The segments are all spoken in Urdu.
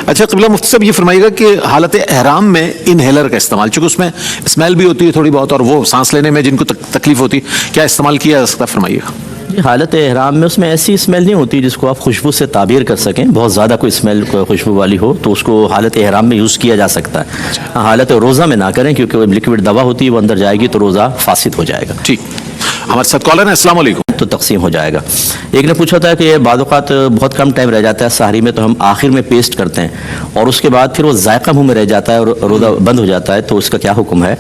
اچھا قبلہ مفتی صاحب یہ فرمائیے گا کہ حالت احرام میں انہیلر کا استعمال، چونکہ اس میں اسمیل بھی ہوتی ہے تھوڑی بہت اور وہ سانس لینے میں جن کو تکلیف ہوتی ہے، کیا استعمال کیا جا سکتا ہے؟ فرمائیے گا. جی حالت احرام میں اس میں ایسی اسمیل نہیں ہوتی جس کو آپ خوشبو سے تعبیر کر سکیں. بہت زیادہ کوئی اسمیل خوشبو والی ہو تو اس کو حالت احرام میں یوز کیا جا سکتا ہے. حالت روزہ میں نہ کریں کیونکہ وہ لکوڈ دوا ہوتی ہے، وہ اندر جائے گی تو روزہ فاسد ہو جائے گا. ٹھیک، ہمارے ساتھ کالر ہیں. السلام علیکم. تو تقسیم ہو جائے گا. ایک نے پوچھا تھا کہ بعض اوقات بہت کم ٹائم رہ جاتا ہے سحری میں تو ہم آخر میں پیسٹ کرتے ہیں اور اس کے بعد پھر وہ ذائقہ منہ میں رہ جاتا ہے اور روزہ بند ہو جاتا ہے، تو اس کا کیا حکم ہے؟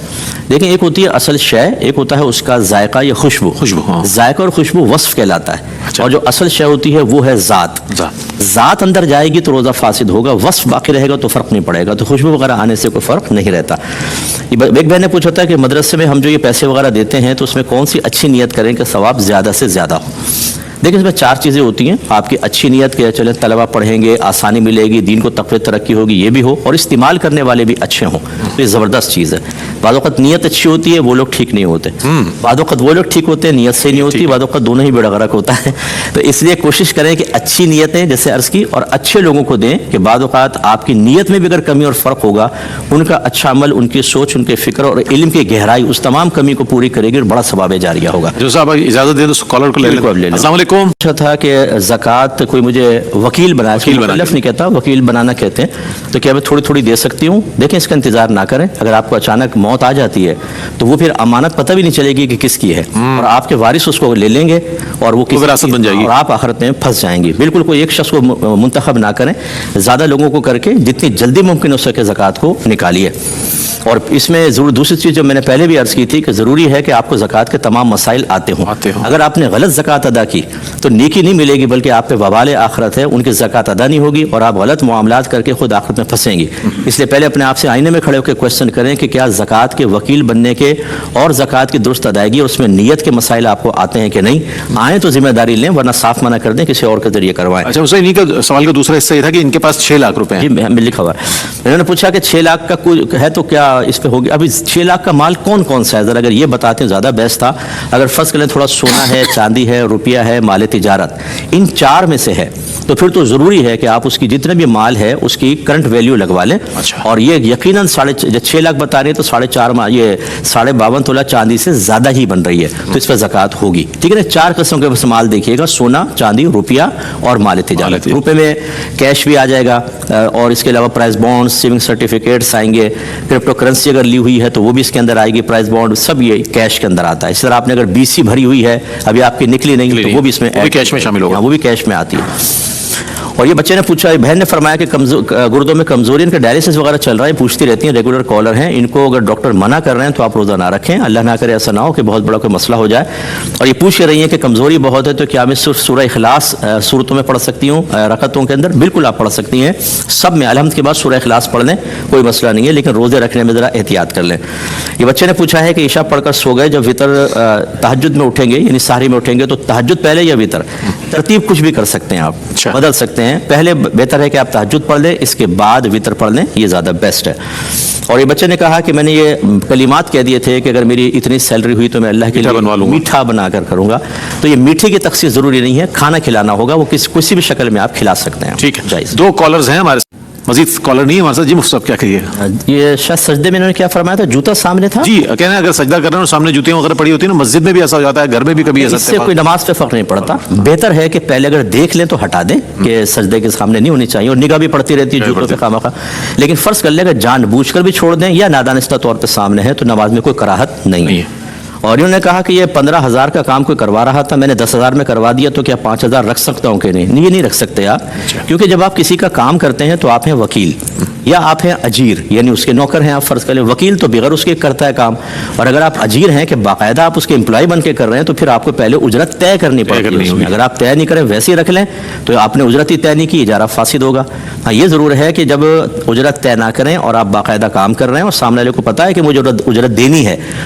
دیکھیں، ایک ہوتی ہے اصل شے، ایک ہوتا ہے اس کا ذائقہ یا خوشبو. ہاں. ذائقہ اور خوشبو وصف کہلاتا ہے. اچھا. اور جو اصل شے ہوتی ہے وہ ہے ذات اندر جائے گی تو روزہ فاسد ہوگا، وصف باقی رہے گا تو فرق نہیں پڑے گا. تو خوشبو وغیرہ آنے سے کوئی فرق نہیں رہتا. ایک بہن نے پوچھا تھا کہ مدرسے میں ہم جو یہ پیسے وغیرہ دیتے ہیں تو اس میں کون سی اچھی نیت کریں کہ ثواب زیادہ سے زیادہ ہو؟ دیکھیں، اس میں 4 چیزیں ہوتی ہیں. آپ کی اچھی نیت کہ چلیں طلبہ پڑھیں گے، آسانی ملے گی، دین کو تقویت ترقی ہوگی، یہ بھی ہو، اور استعمال کرنے والے بھی اچھے ہوں. تو یہ زبردست چیز ہے. بعض اوقات نیت اچھی ہوتی ہے، وہ لوگ ٹھیک نہیں ہوتے. بعض اوقات وہ لوگ ٹھیک ہوتے ہیں، نیت سے نہیں ہوتی. بعض اوقات دونوں ہی بیڑا غرق ہوتا ہے. تو اس لیے کوشش کریں کہ اچھی نیتیں جیسے عرض کی اور اچھے لوگوں کو دیں کہ بعض اوقات آپ کی نیت میں بھی اگر کمی اور فرق ہوگا، ان کا اچھا عمل، ان کی سوچ، ان کے فکر اور علم کی گہرائی اس تمام کمی کو پوری کرے گی اور بڑا ثواب جاریہ ہوگا. جو صاحب اجازت دیں تو کالر کو لے لیں. السلام علیکم. اچھا تھا کہ زکوٰۃ کوئی مجھے وکیل بنایا، مکلف نہیں کہتا، وکیل بنانا کہتے ہیں، تو کیا میں تھوڑی تھوڑی دے سکتی ہوں؟ دیکھیں، اس کا انتظار نہ کریں. اگر آپ کو اچانک موت آ جاتی ہے تو وہ پھر امانت پتہ بھی نہیں چلے گی کہ کس کی ہے، اور آپ کے وارث اس کو لے لیں گے اور وہ وراثت بن جائے گی اور آپ آخرت میں پھنس جائیں گے. بالکل کوئی ایک شخص کو منتخب نہ کریں، زیادہ لوگوں کو کر کے جتنی جلدی ممکن ہو سکے زکوٰۃ کو نکالیے. اور اس میں ضرور دوسری چیز جو میں نے پہلے بھی عرض کی تھی کہ ضروری ہے کہ آپ کو زکوٰۃ کے تمام مسائل آتے ہوں. اگر آپ نے غلط زکوٰۃ ادا کی تو نیکی نہیں ملے گی، بلکہ آپ پہ وبال آخرت ہے. ان کی زکوٰۃ ادا نہیں ہوگی اور آپ غلط معاملات کر کے خود آخرت میں پھنسیں گی. اس لیے پہلے اپنے آپ سے آئینے میں کھڑے ہو کے کوشچن کریں کہ کیا زکوٰۃ کے وکیل بننے کے اور زکوٰۃ کی درست ادائیگی اور اس میں نیت کے مسائل آپ کو آتے ہیں کہ نہیں. آئیں تو ذمہ داری لیں، ورنہ صاف منع کر دیں، کسی اور کے ذریعے کروائیں. اچھا، انہی کا سوال کا دوسرا حصہ یہ تھا کہ ان کے پاس 6 لاکھ روپے ہیں. جی لکھا ہوا ہے. انہوں نے پوچھا کہ 6 لاکھ کا کوئی ہے تو کیا اس پہ ہوگی؟ ابھی 6 لاکھ کا مال کون کون سا ہے ذرا اگر یہ بتاتے ہیں زیادہ بیسٹ تھا. اگر فرض کریں تھوڑا سونا ہے، چاندی ہے، روپیہ ہے، مال تجارت، ان 4 میں سے ہے تو پھر تو ضروری ہے کہ آپ اس کی جتنے بھی مال ہے اس کی کرنٹ ویلیو لگوا لیں. اور یہ یقیناً 6.5 لاکھ بتا رہے ہیں تو 4.5 یہ 52.5 تولہ چاندی سے زیادہ ہی بن رہی ہے، تو اس پہ زکوٰۃ ہوگی. ٹھیک ہے نا. 4 قسم کے مال دیکھیے گا: سونا، چاندی، روپیہ اور مال تجارت. روپے میں کیش بھی آ جائے گا اور اس کے علاوہ پرائز بانڈ، سیونگ سرٹیفکیٹس آئیں گے. کرپٹو کرنسی اگر لی ہوئی ہے تو وہ بھی اس کے اندر آئے گی. پرائز بانڈ سب یہ کیش کے اندر آتا ہے. اس طرح آپ نے اگر BC بھری ہوئی ہے، ابھی آپ کی نکلی نہیں تو وہ بھی اس میں کیش میں شامل ہوگا، وہ بھی کیش میں آتی ہے. اور یہ بچے نے پوچھا، بہن نے فرمایا کہ گردوں میں کمزوری، ان کا ڈائلسس وغیرہ چل رہا ہے، پوچھتی رہتی ہیں، ریگولر کالر ہیں. ان کو اگر ڈاکٹر منع کر رہے ہیں تو آپ روزہ نہ رکھیں. اللہ نہ کرے ایسا نہ ہو کہ بہت بڑا کوئی مسئلہ ہو جائے. اور یہ پوچھ رہی ہیں کہ کمزوری بہت ہے تو کیا میں صرف سورہ اخلاص صورتوں میں پڑھ سکتی ہوں رکعتوں کے اندر؟ بالکل آپ پڑھ سکتی ہیں سب میں. الحمد کے بعد سورہ اخلاص پڑھ لیں، کوئی مسئلہ نہیں ہے، لیکن روزے رکھنے میں ذرا احتیاط کر لیں. یہ بچے نے پوچھا ہے کہ عشاء پڑھ کر سو گئے، جب وطر تہجد میں اٹھیں گے یعنی سحری میں اٹھیں گے تو تہجد پہلے یا وطر؟ ترتیب کچھ بھی کر سکتے ہیں، آپ بدل سکتے ہیں. پہلے بہتر ہے کہ آپ تہجد پڑھ لیں، اس کے بعد وطر پڑھ لیں، یہ زیادہ بیسٹ ہے. اور یہ بچے نے کہا کہ میں نے یہ کلمات کہہ دیے تھے کہ اگر میری اتنی سیلری ہوئی تو میں اللہ کے لیے میٹھا بنا کر کروں گا. تو یہ میٹھے کی تخصیص ضروری نہیں ہے، کھانا کھلانا ہوگا، وہ کسی بھی شکل میں آپ کھلا سکتے ہیں. ٹھیک ہے. 2 کالرز ہیں ہمارے، مزید کالر نہیں ہے ہمارے ساتھ. جی مفتی صاحب کیا کہیے؟ یہ شاید سجدے میں انہوں نے کیا فرمایا تھا؟ جوتا سامنے تھا. جی کہنا ہے اگر سجدہ کر رہے ہیں اور سامنے جوتیاں وغیرہ پڑی ہوتی ہیں نا، مسجد میں بھی ایسا ہو جاتا ہے، گھر میں بھی کبھی ایسا. اس سے کوئی نماز پہ فرق نہیں پڑتا. بہتر ہے کہ پہلے اگر دیکھ لیں تو ہٹا دیں کہ سجدے کے سامنے نہیں ہونی چاہیے، اور نگاہ بھی پڑتی رہتی ہے جوتوں پہ خامخواہ. لیکن فرض کر لیں اگر جان بوجھ کر بھی چھوڑ دیں یا نادانستہ طور پہ سامنے ہے تو نماز میں کوئی کراہت نہیں ہے. اور انہوں نے کہا کہ یہ 15,000 کا کام کوئی کروا رہا تھا، میں نے 10,000 میں کروا دیا تو کیا 5,000 رکھ سکتا ہوں کہ نہیں؟ یہ نہیں رکھ سکتے آپ، کیونکہ جب آپ کسی کا کام کرتے ہیں تو آپ ہیں وکیل یا آپ ہیں اجیر، یعنی اس کے نوکر ہیں آپ. فرض کر لیں وکیل تو بغیر اس کے کرتا ہے کام، اور اگر آپ اجیر ہیں کہ باقاعدہ آپ اس کے امپلائی بن کے کر رہے ہیں تو پھر آپ کو پہلے اجرت طے کرنی پڑے گی. اگر آپ طے نہیں کریں ویسے ہی رکھ لیں تو آپ نے اجرت ہی طے نہیں کی، اجارہ فاسد ہوگا. ہاں یہ ضرور ہے کہ جب اجرت طے نہ کریں اور آپ باقاعدہ کام کر رہے ہیں اور سامنے والے کو پتہ ہے کہ مجھے اجرت دینی ہے